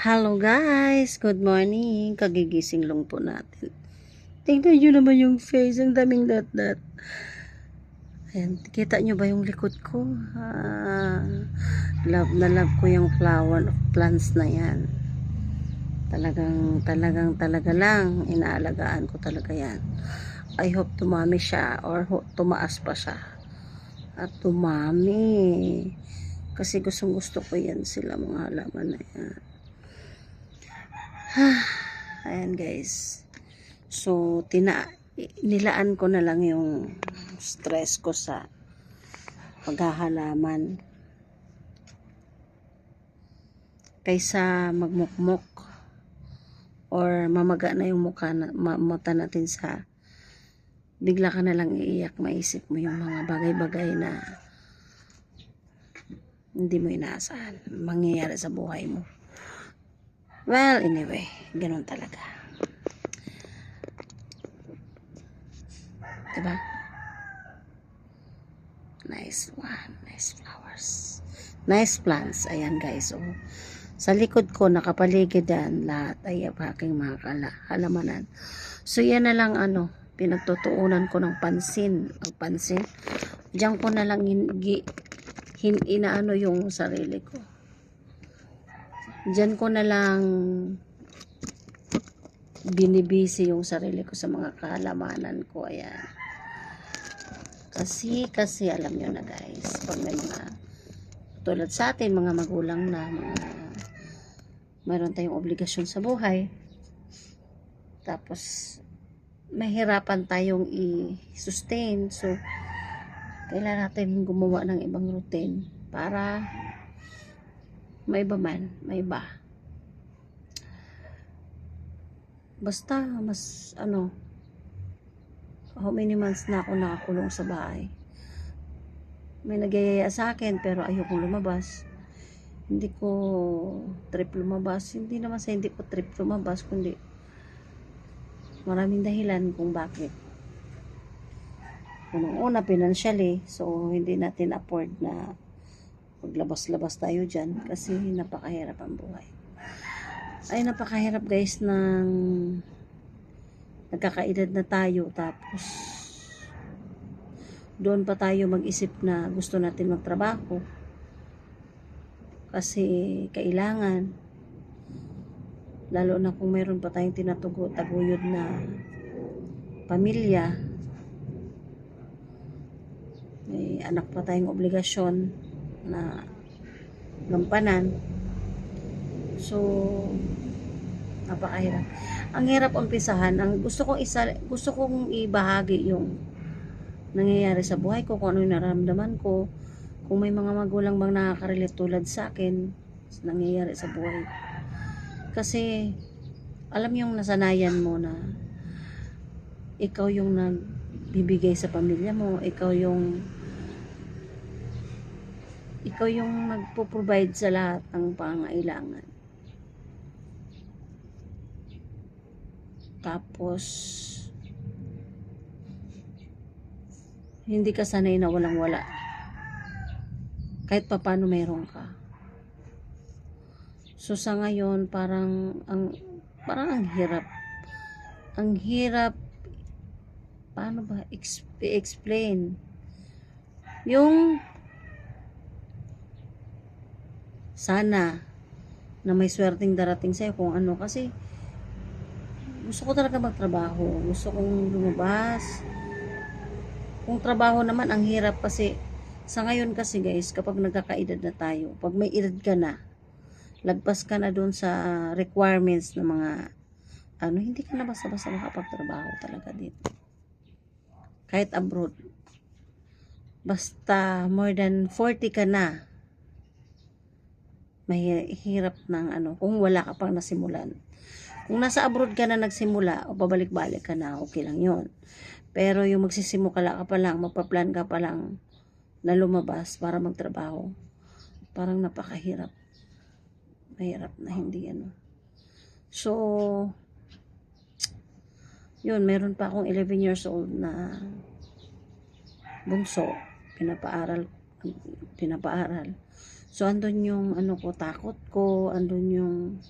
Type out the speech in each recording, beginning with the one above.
Hello guys! Good morning! Kagigising lang po natin. Tingnan nyo naman yung face. Ang daming dat-dat. Ayan, kita nyo ba yung likod ko? Love na love ko yung flower plants na yan. Talaga lang. Inaalagaan ko talaga yan. I hope tumami siya or tumaas pa siya. At tumami. Kasi gustong gusto ko yan sila mga halaman na yan. Ayan guys. So, nilaan ko na lang yung stress ko sa paghahalaman. Kaysa magmukmok or mamaga na yung mata natin sa bigla ka na lang iiyak, maisip mo yung mga bagay-bagay na hindi mo inaasahan mangyayari sa buhay mo. Well, anyway, ganun talaga. Diba? Nice one. Nice flowers. Nice plants. Ayan guys. Oh. Sa likod ko, nakapaligid yan. Lahat ay aking mga halamanan. So, yan na lang pinagtutuunan ko ng pansin. Diyan ko na lang inaano yung sarili ko. Diyan ko na lang binibisi yung sarili ko sa mga kahalamanan ko. Ayan. Kasi alam nyo na guys, pag may mga tulad sa atin, mga magulang na, mayroon tayong obligasyon sa buhay. Tapos, mahirapan tayong i-sustain. So, kailangan natin gumawa ng ibang routine para may iba man, may iba. Basta, mas, how many months na ako nakakulong sa bahay. May nagyayaya sa akin, pero ayokong lumabas. Hindi ko trip lumabas. Hindi naman sa hindi ko trip lumabas, kundi maraming dahilan kung bakit. Unang-una, financially, so hindi natin afford na maglabas-labas tayo dyan kasi napakahirap ang buhay. Ay, napakahirap guys ng nagkakaedad na tayo, tapos doon pa tayo mag-isip na gusto natin magtrabaho kasi kailangan, lalo na kung mayroon pa tayong taguyod na pamilya, may anak pa tayong obligasyon na gampanan. So, napakahirap. Ang hirap umpisahan. Ang gusto kong ibahagi yung nangyayari sa buhay ko, kung ano yung nararamdaman ko, kung may mga magulang bang nakaka-relate tulad sa akin sa nangyayari sa buhay. Kasi alam yung nasanayan mo na ikaw yung nagbibigay sa pamilya mo, ikaw yung nagpo-provide sa lahat ng pangangailangan. Tapos hindi ka sanay na walang-wala. Kahit paano meron ka. So sa ngayon parang ang hirap. Ang hirap paano ba i-explain? Yung sana na may swerteng darating sa'yo kung ano, kasi gusto ko talaga magtrabaho, gusto kong lumabas. Kung trabaho naman, ang hirap kasi sa ngayon kasi guys, kapag nagkakaedad na tayo, pag may edad ka na, lagpas ka na dun sa requirements ng mga hindi ka na basta-basta makapagtrabaho talaga dito. Kahit abroad. Basta more than 40 ka na, mahirap ng kung wala ka pang nasimulan. Kung nasa abroad ka na nagsimula o pabalik-balik ka na, okay lang yon. Pero yung magsisimula ka pa lang, magpa-plan ka pa lang na lumabas para magtrabaho, parang napakahirap. Mahirap na hindi So, yun, meron pa akong 11 years old na bunso, pinapaaral. So, andun yung takot ko, andun yung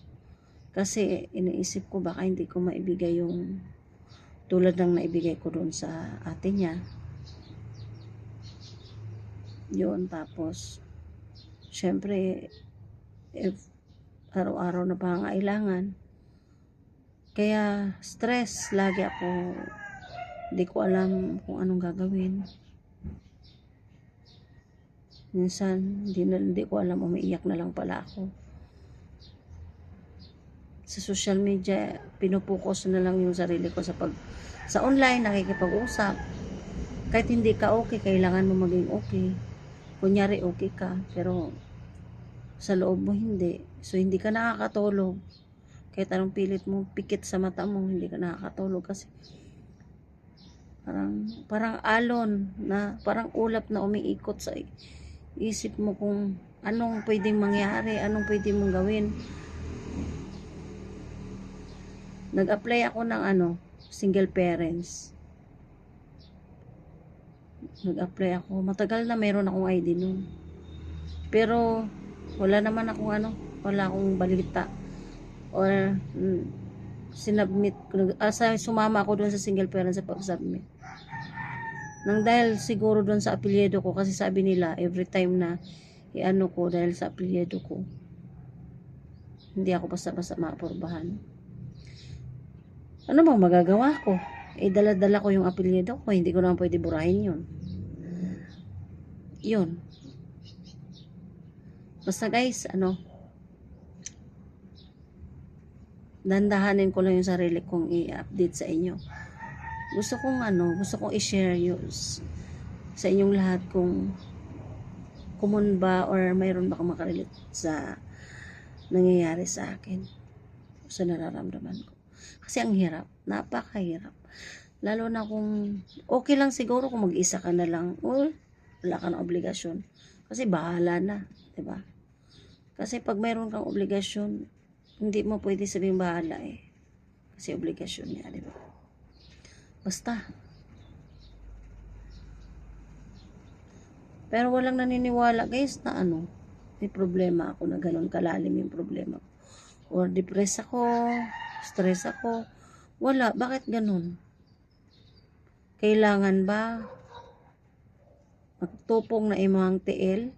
Kasi iniisip ko baka hindi ko maibigay yung tulad ng naibigay ko doon sa ate niya. Yun, tapos syempre if araw-araw na pangangailangan, kaya stress lagi ako, hindi ko alam kung anong gagawin. Minsan hindi ko alam, umiiyak na lang pala ako. Sa social media, pinupokus na lang yung sarili ko sa online, nakikipag-usap. Kahit hindi ka okay, kailangan mo maging okay. Kunyari okay ka, pero sa loob mo hindi. So hindi ka nakakatulog. Kahit anong pilit mo, pikit sa mata mo, hindi ka nakakatulog kasi parang alon na, parang ulap na umiikot sa isip mo kung anong pwedeng mangyari, anong pwedeng mong gawin. Nag-apply ako ng single parents. Nag-apply ako. Matagal na meron akong ID nun. Pero wala naman akong wala akong balita. Or sinubmit ko, sumama ako doon sa single parents sa pag-submit. Nang dahil siguro doon sa apelyido ko, kasi sabi nila every time na ko dahil sa apelyido ko, hindi ako basta-basta maapurbahan. Ano bang magagawa ko? Dala-dala ko yung apelyido ko, hindi ko naman pwede burahin yun. Yun. Basta guys, dandahanin ko lang yung sarili kong i-update sa inyo. Gusto kong i-share sa inyong lahat kung common ba or mayroon ba akong makarelate sa nangyayari sa akin, sa nararamdaman ko. Kasi ang hirap, napakahirap. Lalo na kung okay lang siguro kung mag-isa ka na lang, wala ka na obligasyon. Kasi bahala na, 'di ba? Kasi pag mayroon kang obligasyon, hindi mo pwede sabing bahala Kasi obligasyon niya, 'di ba? Basta. Pero walang naniniwala, guys, na may problema ako na ganun kalalim yung problema ko. Or depressed ako, stress ako. Wala. Bakit ganun? Kailangan ba magtupong na imong tiil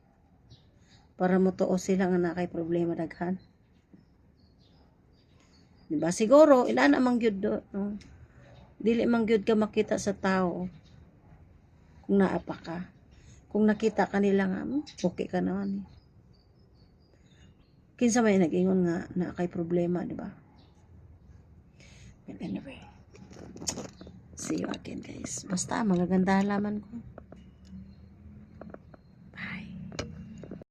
para mo tuo sila nga na kay problema daghan? Diba? Siguro, ilan amang gyud do, no? Dili man gyud ka makita sa tao kung naapa ka. Kung nakita ka nila nga, okay ka naman. Kinsa may nag-ingon nga na kay problema, di ba? But anyway, see you again guys. Basta magaganda halaman ko.